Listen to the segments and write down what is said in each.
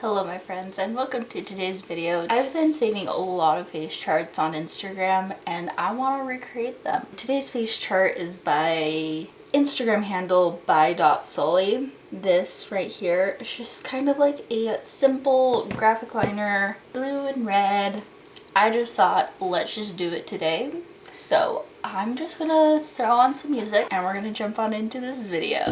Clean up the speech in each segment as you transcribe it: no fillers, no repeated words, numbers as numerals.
Hello my friends and welcome to today's video. I've been saving a lot of face charts on Instagram and I want to recreate them. Today's face chart is by Instagram handle by.sully. This right here is just kind of like a simple graphic liner, blue and red. I just thought let's just do it today. So I'm just gonna throw on some music and we're gonna jump on into this video.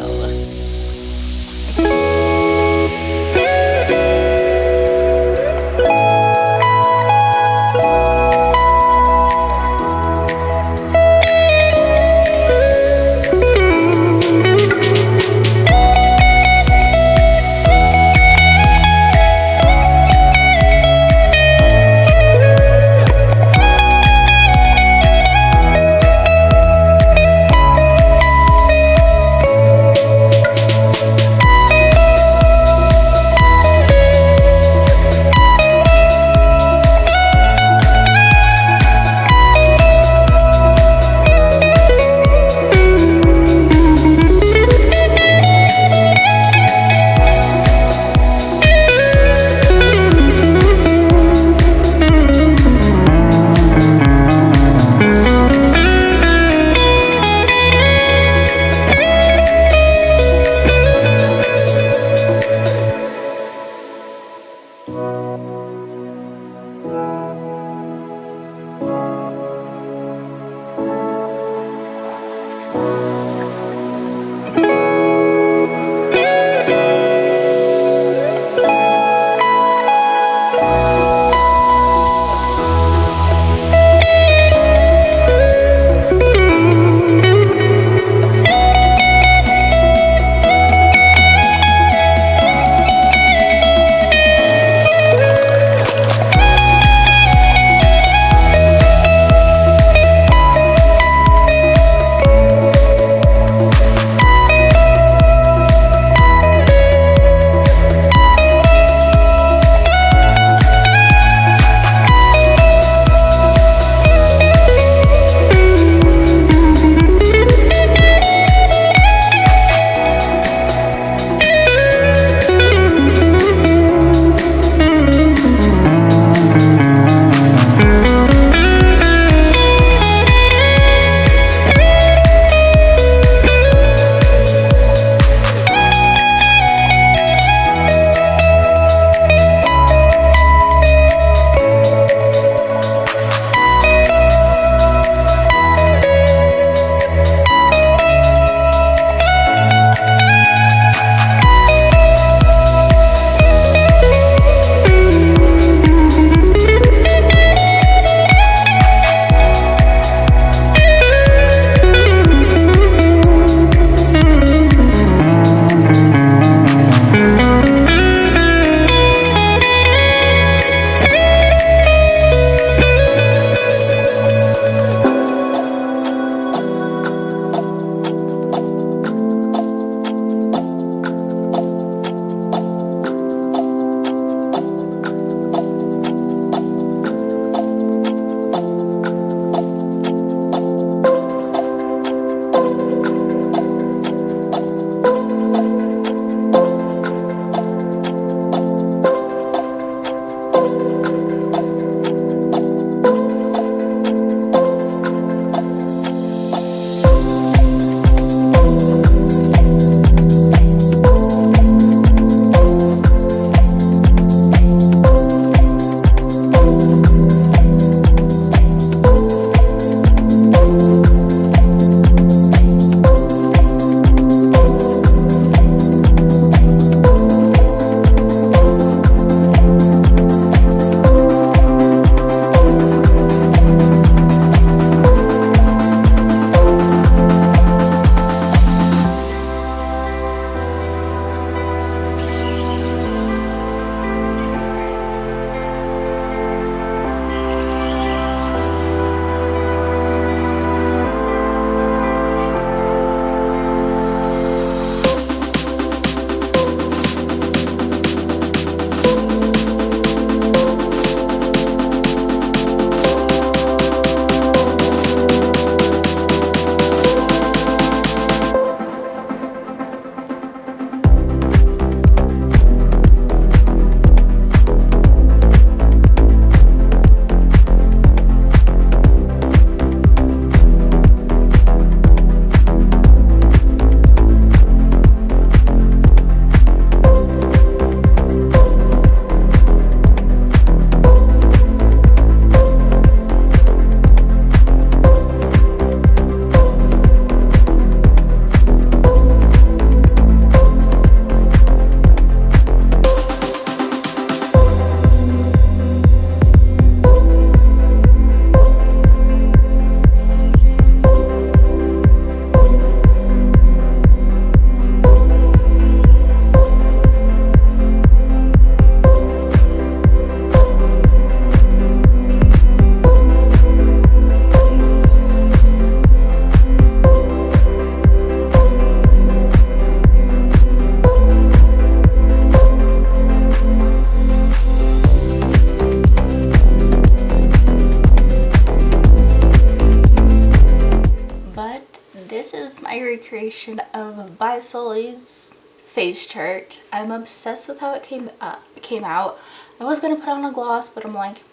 recreation of By Sully's face chart. I'm obsessed with how it came out. I was gonna put on a gloss, but I'm like,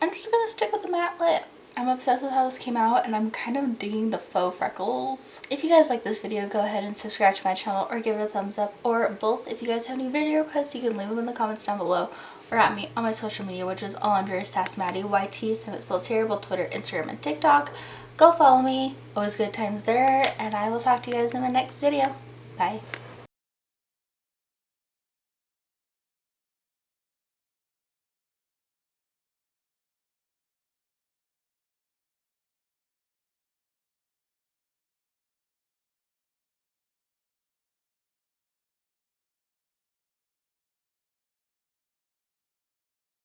I'm just gonna stick with the matte lip. I'm obsessed with how this came out, and I'm kind of digging the faux freckles. If you guys like this video, go ahead and subscribe to my channel or give it a thumbs up, or both. If you guys have any video requests, you can leave them in the comments down below or at me on my social media, which is all under SassMaddie, YT, so it's spelled terrible, Twitter, Instagram, and TikTok. Go follow me. Always good times there, and I will talk to you guys in my next video. Bye.